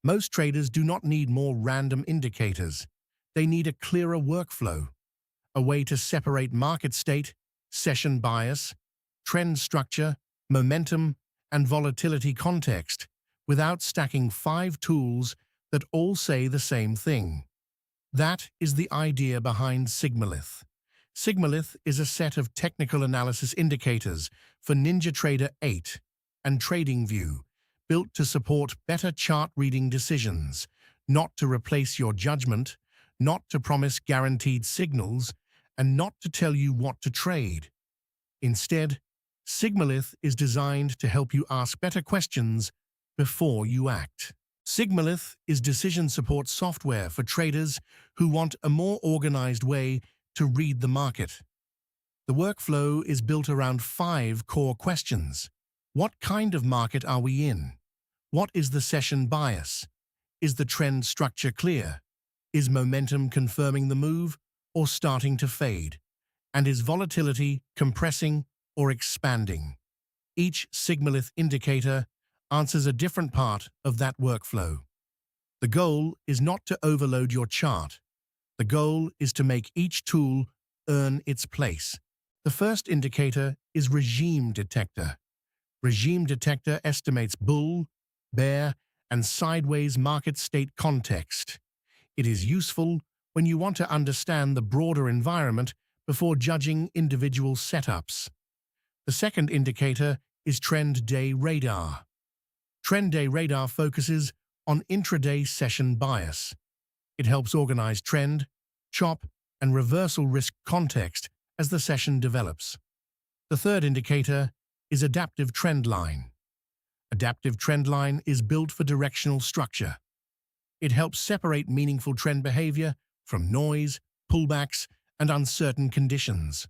Most traders do not need more random indicators. They need a clearer workflow, a way to separate market state, session bias, trend structure, momentum, and volatility context without stacking 5 tools that all say the same thing. That is the idea behind Sigmalith. Sigmalith is a set of technical analysis indicators for NinjaTrader 8 and TradingView, built to support better chart reading decisions, not to replace your judgment, not to promise guaranteed signals, and not to tell you what to trade. Instead, Sigmalith is designed to help you ask better questions before you act. Sigmalith is decision support software for traders who want a more organized way to read the market. The workflow is built around 5 core questions. What kind of market are we in? What is the session bias? Is the trend structure clear? Is momentum confirming the move or starting to fade? And is volatility compressing or expanding? Each Sigmalith indicator answers a different part of that workflow. The goal is not to overload your chart. The goal is to make each tool earn its place. The first indicator is Regime Detector. Regime Detector estimates bull, bear, and sideways market state context. It is useful when you want to understand the broader environment before judging individual setups. The second indicator is Trend Day Radar. Trend Day Radar focuses on intraday session bias. It helps organize trend, chop, and reversal risk context as the session develops. The third indicator is Adaptive Trendline. Adaptive Trendline is built for directional structure. It helps separate meaningful trend behavior from noise, pullbacks, and uncertain conditions.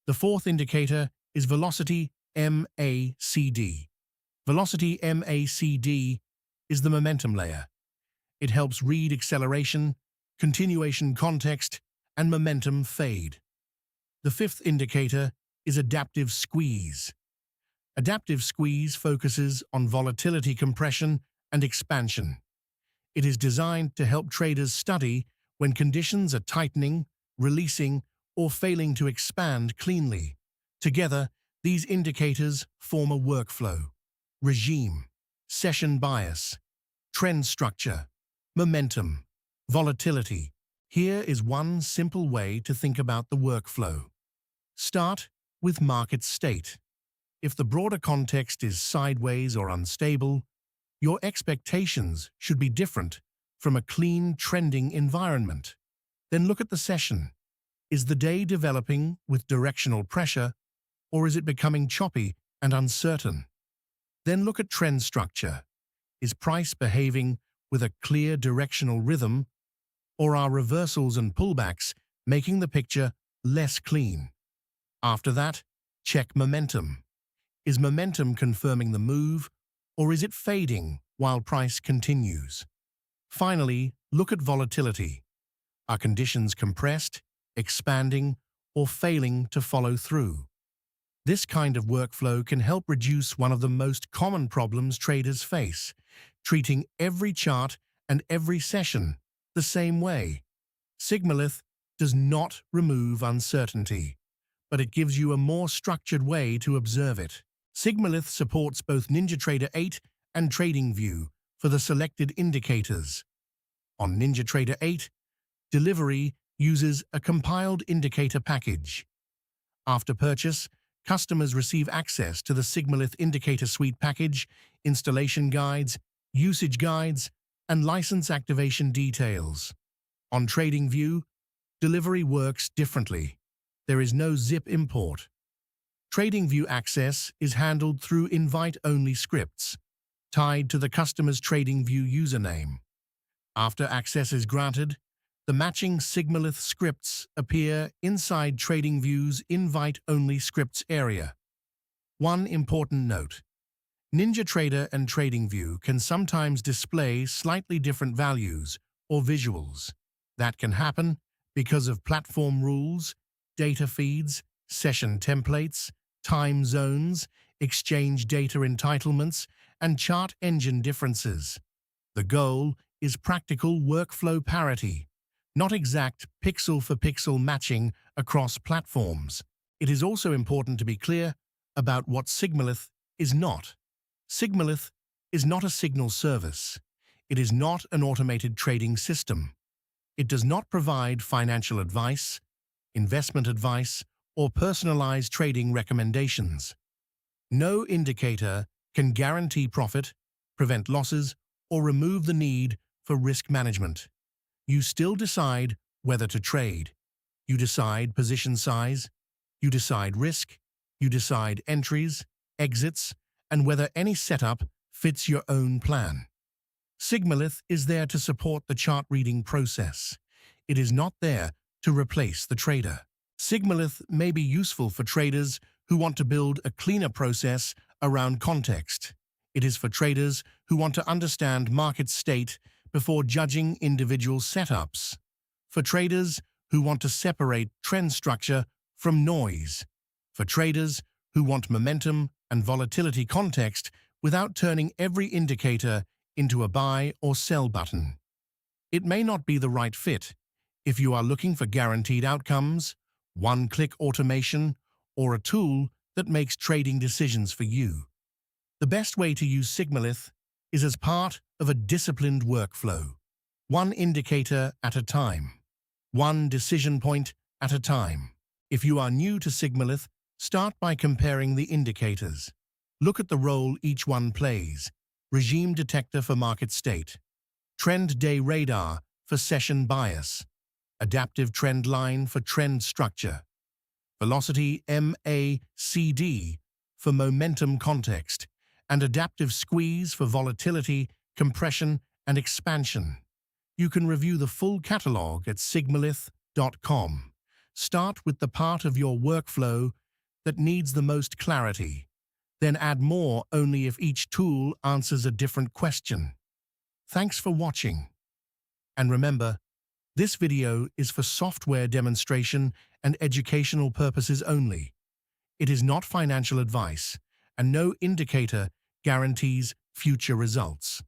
The fourth indicator is Velocity MACD. Velocity MACD is the momentum layer. It helps read acceleration, continuation context, and momentum fade. The fifth indicator is Adaptive Squeeze. Adaptive Squeeze focuses on volatility compression and expansion. It is designed to help traders study when conditions are tightening, releasing, or failing to expand cleanly. Together, these indicators form a workflow: regime, session bias, trend structure, momentum, volatility. Here is one simple way to think about the workflow. Start with market state. If the broader context is sideways or unstable, your expectations should be different from a clean, trending environment. Then look at the session. Is the day developing with directional pressure, or is it becoming choppy and uncertain? Then look at trend structure. Is price behaving with a clear directional rhythm, or are reversals and pullbacks making the picture less clean? After that, check momentum. Is momentum confirming the move, or is it fading while price continues? Finally, look at volatility. Are conditions compressed, expanding, or failing to follow through? This kind of workflow can help reduce one of the most common problems traders face: treating every chart and every session the same way. Sigmalith does not remove uncertainty, but it gives you a more structured way to observe it. Sigmalith supports both NinjaTrader 8 and TradingView for the selected indicators. On NinjaTrader 8, delivery uses a compiled indicator package. After purchase, customers receive access to the Sigmalith Indicator Suite package, installation guides, usage guides, and license activation details. On TradingView, delivery works differently. There is no zip import. TradingView access is handled through invite-only scripts, tied to the customer's TradingView username. After access is granted, the matching Sigmalith scripts appear inside TradingView's invite-only scripts area. One important note: NinjaTrader and TradingView can sometimes display slightly different values or visuals. That can happen because of platform rules, data feeds, session templates, time zones, exchange data entitlements, and chart engine differences. The goal is practical workflow parity, not exact pixel-for-pixel matching across platforms. It is also important to be clear about what Sigmalith is not. Sigmalith is not a signal service. It is not an automated trading system. It does not provide financial advice, investment advice, or personalized trading recommendations. No indicator can guarantee profit, prevent losses, or remove the need for risk management. You still decide whether to trade. You decide position size. You decide risk. You decide entries, exits, and whether any setup fits your own plan. Sigmalith is there to support the chart reading process. It is not there to replace the trader. Sigmalith may be useful for traders who want to build a cleaner process around context. It is for traders who want to understand market state before judging individual setups. For traders who want to separate trend structure from noise. For traders who want momentum and volatility context without turning every indicator into a buy or sell button. It may not be the right fit if you are looking for guaranteed outcomes, one-click automation, or a tool that makes trading decisions for you. The best way to use Sigmalith is as part of a disciplined workflow, one indicator at a time, one decision point at a time. If you are new to Sigmalith, start by comparing the indicators. Look at the role each one plays: regime detector for market state, trend day radar for session bias, adaptive trend line for trend structure, velocity MACD for momentum context, and adaptive squeeze for volatility, compression, and expansion. You can review the full catalog at sigmalith.com. Start with the part of your workflow that needs the most clarity. Then add more only if each tool answers a different question. Thanks for watching. And remember, this video is for software demonstration and educational purposes only. It is not financial advice, and no indicator guarantees future results.